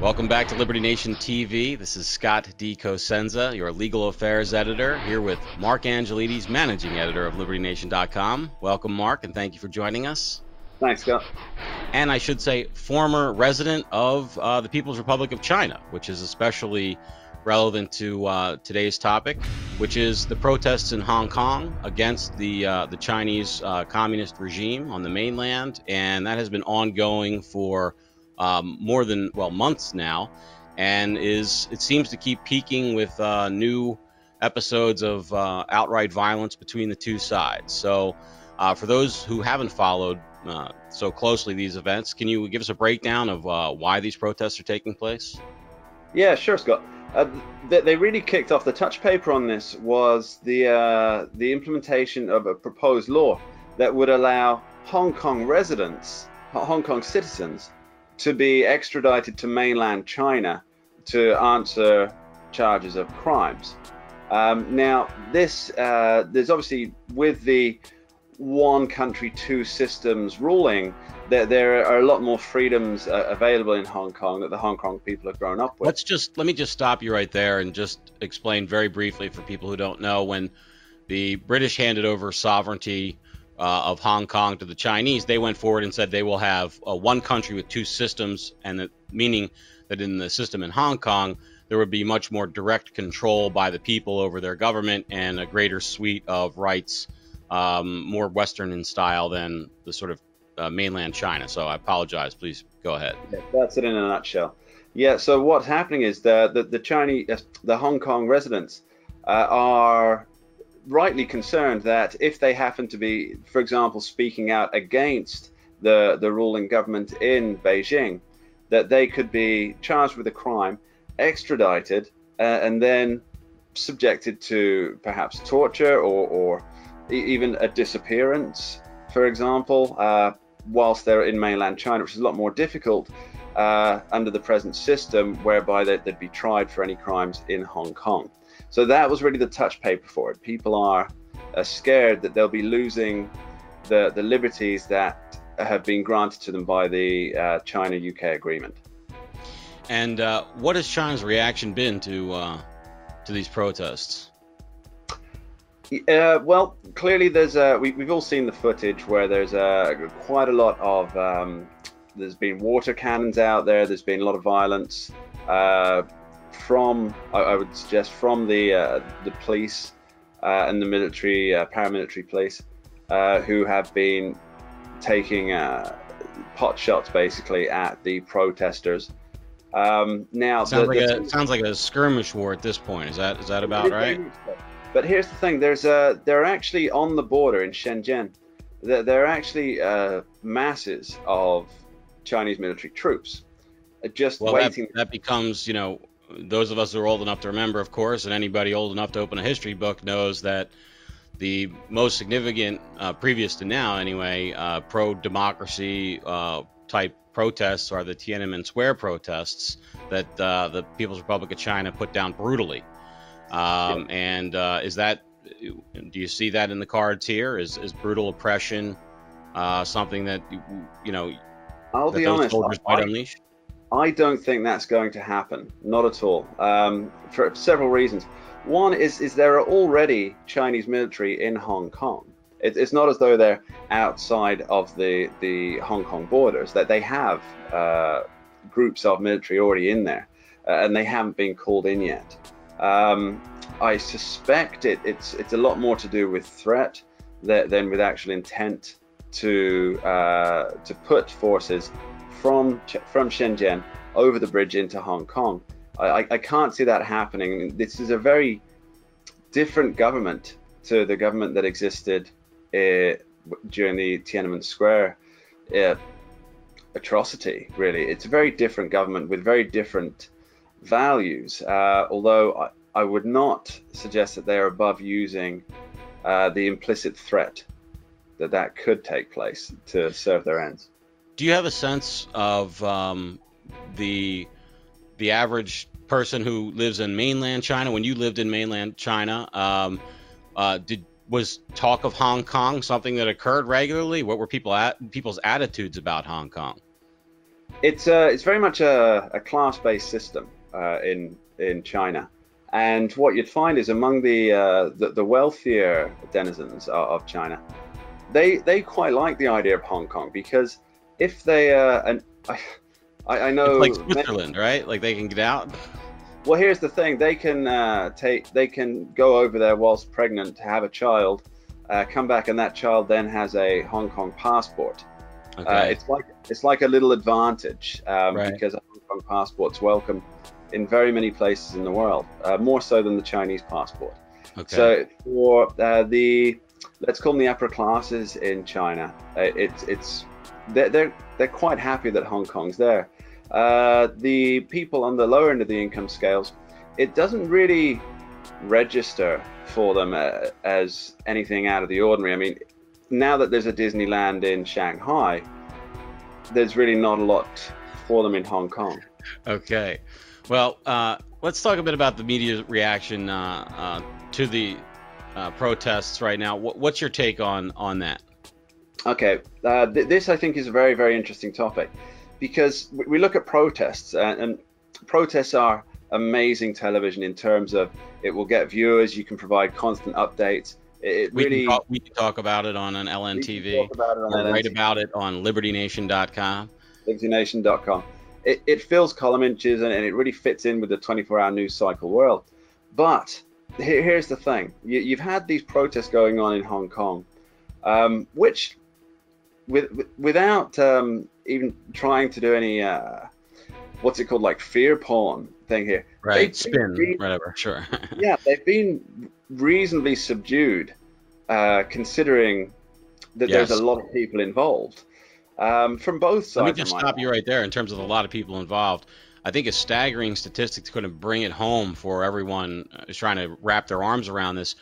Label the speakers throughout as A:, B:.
A: Welcome back to Liberty Nation TV. This is Scott D. Cosenza, your legal affairs editor, here with Mark Angelides, managing editor of LibertyNation.com. Welcome, Mark, and thank you for joining us.
B: Thanks, Scott.
A: And I should say, former resident of the People's Republic of China, which is especially relevant to today's topic, which is the protests in Hong Kong against the Chinese communist regime on the mainland, and that has been ongoing for more than months now, and it seems to keep peaking with new episodes of outright violence between the two sides. So for those who haven't followed so closely these events, can you give us a breakdown of why these protests are taking place?
B: Yeah, sure, Scott. They really kicked off. The touch paper on this was the implementation of a proposed law that would allow Hong Kong residents, Hong Kong citizens, to be extradited to mainland China to answer charges of crimes. Now, there's obviously, with the one country, two systems ruling, that there are a lot more freedoms available in Hong Kong that the Hong Kong people have grown up with.
A: Let me just stop you right there and just explain very briefly for people who don't know. When the British handed over sovereignty of Hong Kong to the Chinese, they went forward and said they will have one country with two systems, and meaning that in the system in Hong Kong, there would be much more direct control by the people over their government and a greater suite of rights, more Western in style than the sort of mainland China. So I apologize. Please go ahead.
B: Yeah, that's it in a nutshell. Yeah. So what's happening is the Hong Kong residents are rightly concerned that if they happen to be, for example, speaking out against the ruling government in Beijing, that they could be charged with a crime, extradited, and then subjected to perhaps torture or even a disappearance, for example, whilst they're in mainland China, which is a lot more difficult under the present system, whereby they'd be tried for any crimes in Hong Kong. So that was really the touch paper for it. People are scared that they'll be losing the liberties that have been granted to them by the China-UK agreement.
A: And what has China's reaction been to these protests?
B: Well, clearly we've all seen the footage where there's quite a lot of there's been water cannons out there. There's been a lot of violence. I would suggest from the police and the military, paramilitary police, who have been taking pot shots basically at the protesters. Now,
A: sounds like a skirmish war at this point. Is that about right?
B: But here's the thing: they're actually on the border in Shenzhen. There are actually masses of Chinese military troops just waiting.
A: That becomes, those of us who are old enough to remember, of course, and anybody old enough to open a history book knows that the most significant, previous to now anyway, pro-democracy type protests are the Tiananmen Square protests that the People's Republic of China put down brutally. And do you see that in the cards here? Is brutal oppression something that,
B: I'll be honest,
A: soldiers might unleash?
B: I don't think that's going to happen, not at all, for several reasons. One is there are already Chinese military in Hong Kong. It's not as though they're outside of the Hong Kong borders, that they have groups of military already in there, and they haven't been called in yet. I suspect it's a lot more to do with threat than with actual intent to put forces from Shenzhen over the bridge into Hong Kong. I can't see that happening. This is a very different government to the government that existed during the Tiananmen Square atrocity, really. It's a very different government with very different values, although I would not suggest that they are above using the implicit threat that could take place to serve their ends.
A: Do you have a sense of the average person who lives in mainland China? When you lived in mainland China, was talk of Hong Kong something that occurred regularly? What were people's attitudes about Hong Kong?
B: It's very much a class-based system in China, and what you'd find is among the wealthier denizens of China, they quite like the idea of Hong Kong, because if they and I know
A: It's like Switzerland, right? Like they can get out.
B: well, here's the thing: they can go over there whilst pregnant, have a child, come back, and that child then has a Hong Kong passport.
A: Okay.
B: It's like a little advantage,
A: Right.
B: because a Hong Kong passport's welcome in very many places in the world, more so than the Chinese passport.
A: Okay.
B: So for let's call them the upper classes in China, they're quite happy that Hong Kong's there. The people on the lower end of the income scales, it doesn't really register for them as anything out of the ordinary. I mean, now that there's a Disneyland in Shanghai, there's really not a lot for them in Hong Kong.
A: Okay. Well, let's talk a bit about the media's reaction to the protests right now. What's your take on that?
B: Okay, this I think is a very, very interesting topic, because we look at protests, and protests are amazing television in terms of it will get viewers, you can provide constant updates.
A: We can talk about it on an LNTV, or write about it on libertynation.com.
B: libertynation.com. It fills column inches, and it really fits in with the 24-hour news cycle world. But here's the thing: you've had these protests going on in Hong Kong, which, without even trying to do any what's it called, like fear porn thing here,
A: right? Spin, whatever. Sure.
B: Yeah, they've been reasonably subdued, considering that
A: Yes.
B: there's a lot of people involved. From both sides.
A: Let me just stop you right there. In terms of a lot of people involved, I think a staggering statistic to bring it home for everyone who's trying to wrap their arms around this: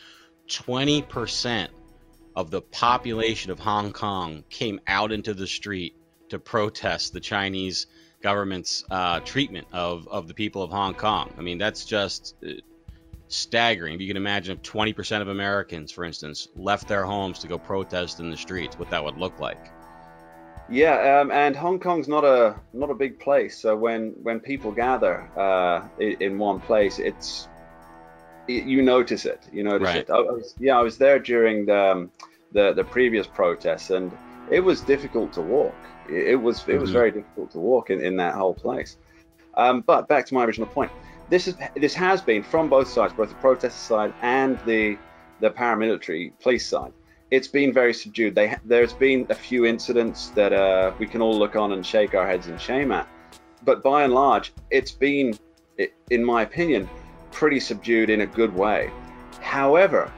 A: 20% of the population of Hong Kong came out into the street to protest the Chinese government's treatment of the people of Hong Kong. I mean, that's just staggering. If you can imagine if 20% of Americans, for instance, left their homes to go protest in the streets, what that would look like.
B: Yeah, and Hong Kong's not a big place, so when people gather in one place, you notice it. You notice
A: Right.
B: it. I was there during the previous protests, and it was difficult to walk. It was very difficult to walk in that whole place. But back to my original point, this has been from both sides, both the protester side and the paramilitary police side. It's been very subdued. There's been a few incidents that we can all look on and shake our heads in shame at, but by and large, it's been, in my opinion, pretty subdued in a good way. However,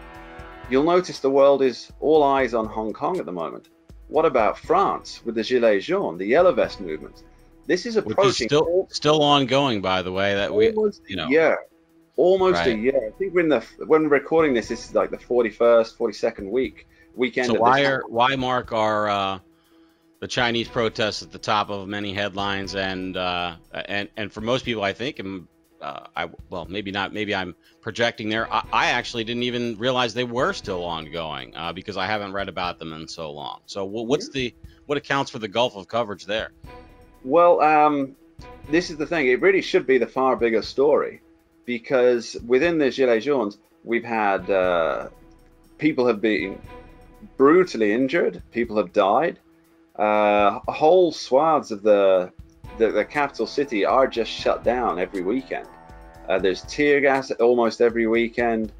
B: you'll notice the world is all eyes on Hong Kong at the moment. What about France with the Gilets jaunes, the Yellow Vest movement? This is approaching.
A: Which is still ongoing, by the way. That
B: almost a year. I think when we're recording this is like the 41st, 42nd weekend.
A: So why mark our the Chinese protests at the top of many headlines, and for most people, I think, maybe not, maybe I'm projecting there. I actually didn't even realize they were still ongoing because I haven't read about them in so long. So what accounts for the gulf of coverage there?
B: Well, this is the thing. It really should be the far bigger story, because within the Gilets jaunes, we've had people have been brutally injured, people have died. Whole swaths of the capital city are just shut down every weekend. There's tear gas almost every weekend.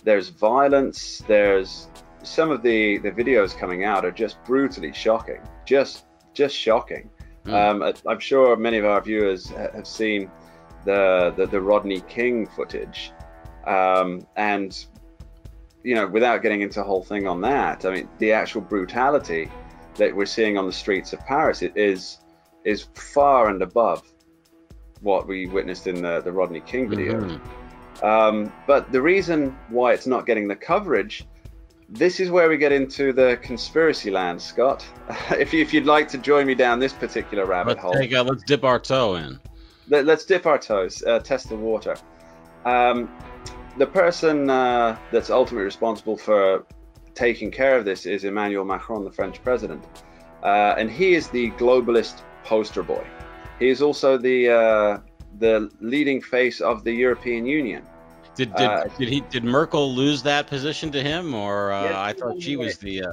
B: There's violence. There's some of the videos coming out are just brutally shocking, just shocking. I'm sure many of our viewers have seen the Rodney King footage, and without getting into the whole thing on that, I mean, the actual brutality that we're seeing on the streets of Paris is far and above what we witnessed in the Rodney King video. But the reason why it's not getting the coverage, this is where we get into the conspiracy land, Scott. If you'd like to join me down this particular rabbit hole,
A: let's dip our toe in.
B: Let's dip our toes, test the water. The person that's ultimately responsible for taking care of this is Emmanuel Macron, the French president, and he is the globalist poster boy. He is also the leading face of the European Union.
A: Did Merkel lose that position to him, or
B: Yes,
A: I thought she was the?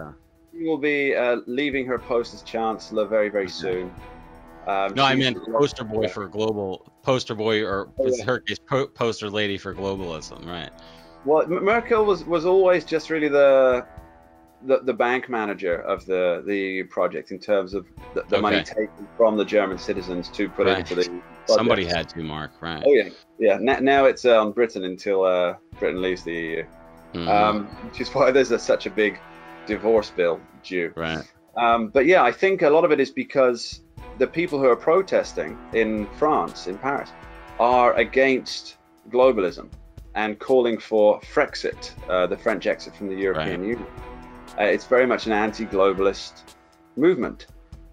B: She will be leaving her post as chancellor very, very soon.
A: No, I meant poster boy for poster boy, or in her case, poster lady for globalism, right?
B: Well, Merkel was always just really the bank manager of the project in terms of the money taken from the German citizens to put into the project.
A: Somebody had to, Mark, right?
B: Oh yeah. Now it's on Britain until Britain leaves the EU, which is why there's such a big divorce bill due.
A: Right.
B: But yeah, I think a lot of it is because the people who are protesting in France, in Paris, are against globalism and calling for Frexit, the French exit from the European Union. It's very much an anti-globalist movement.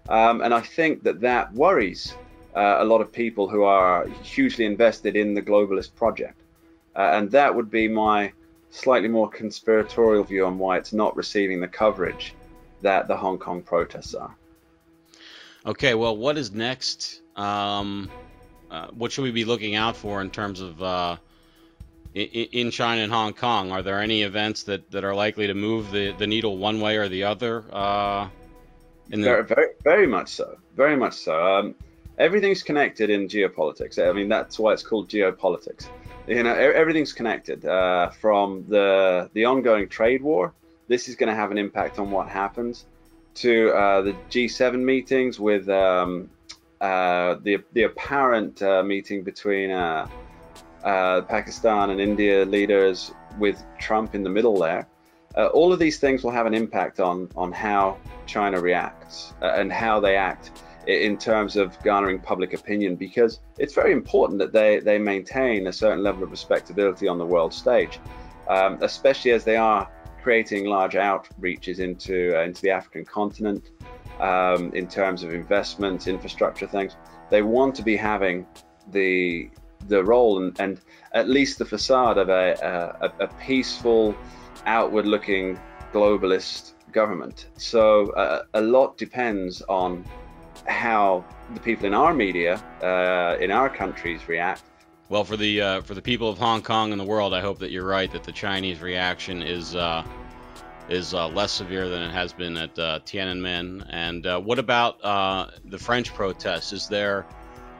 B: And I think that worries a lot of people who are hugely invested in the globalist project. And that would be my slightly more conspiratorial view on why it's not receiving the coverage that the Hong Kong protests are.
A: Okay, well, what is next? What should we be looking out for in terms of in China and Hong Kong? Are there any events that are likely to move the needle one way or the other?
B: Very much so. Very much so. Everything's connected in geopolitics. I mean, that's why it's called geopolitics. You know, everything's connected. From the ongoing trade war, this is going to have an impact on what happens, to the G7 meetings with the apparent meeting between Pakistan and India leaders with Trump in the middle there. All of these things will have an impact on how China reacts and how they act in terms of garnering public opinion, because it's very important that they maintain a certain level of respectability on the world stage, especially as they are creating large outreaches into the African continent in terms of investments, infrastructure things. They want to be having the role and at least the facade of a peaceful, outward-looking globalist government. So a lot depends on how the people in our media, in our countries, react.
A: Well, for the people of Hong Kong and the world, I hope that you're right, that the Chinese reaction is less severe than it has been at Tiananmen. And what about the French protests? Is there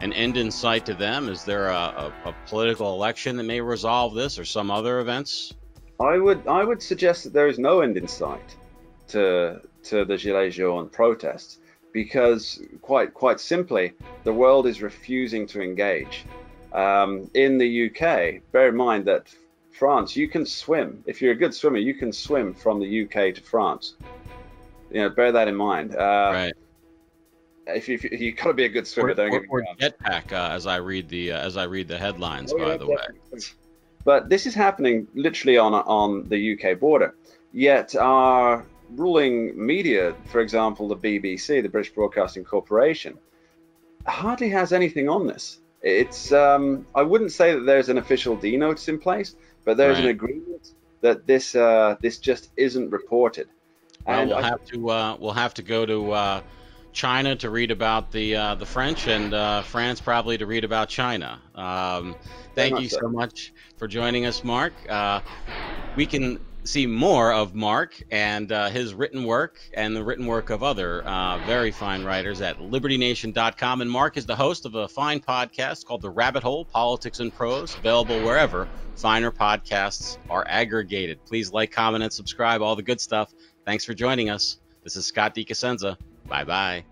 A: an end in sight to them? Is there a political election that may resolve this, or some other events?
B: I would suggest that there is no end in sight to the Gilets jaunes protests, because quite simply, the world is refusing to engage. In the UK, bear in mind that France, you can swim. If you're a good swimmer, you can swim from the UK to France. You know, bear that in mind.
A: Right.
B: If you got to be a good swimmer,
A: or jetpack, as I read the headlines, by the way.
B: But this is happening literally on the UK border. Yet our ruling media, for example, the BBC, the British Broadcasting Corporation, hardly has anything on this. It's I wouldn't say that there's an official D-notice in place, but there's an agreement that this just isn't reported.
A: Well, we'll have to go to China to read about the French, and France probably to read about China. Thank you so much for joining us, Mark. We can see more of Mark and his written work and the written work of other very fine writers at libertynation.com. And Mark is the host of a fine podcast called The Rabbit Hole, Politics and Prose, available wherever finer podcasts are aggregated. Please like, comment, and subscribe, all the good stuff. Thanks for joining us. This is Scott DeCasenza. Bye-bye.